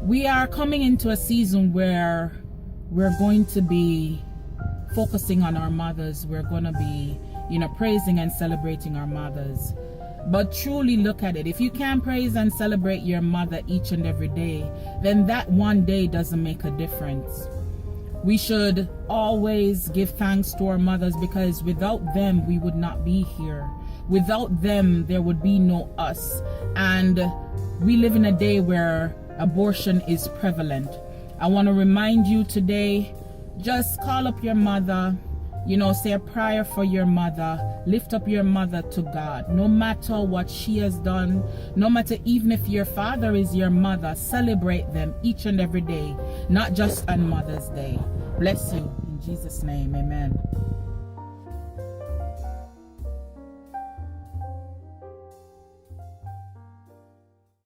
We are coming into a season where we're going to be focusing on our mothers. We're going to be, praising and celebrating our mothers. But truly look at it. If you can't praise and celebrate your mother each and every day, then that one day doesn't make a difference. We should always give thanks to our mothers, because without them, we would not be here. Without them, there would be no us. And we live in a day where abortion is prevalent. I want to remind you today, just call up your mother, say a prayer for your mother, lift up your mother to God. No matter what she has done, no matter even if your father is your mother, celebrate them each and every day, not just on Mother's Day. Bless you in Jesus' name, amen.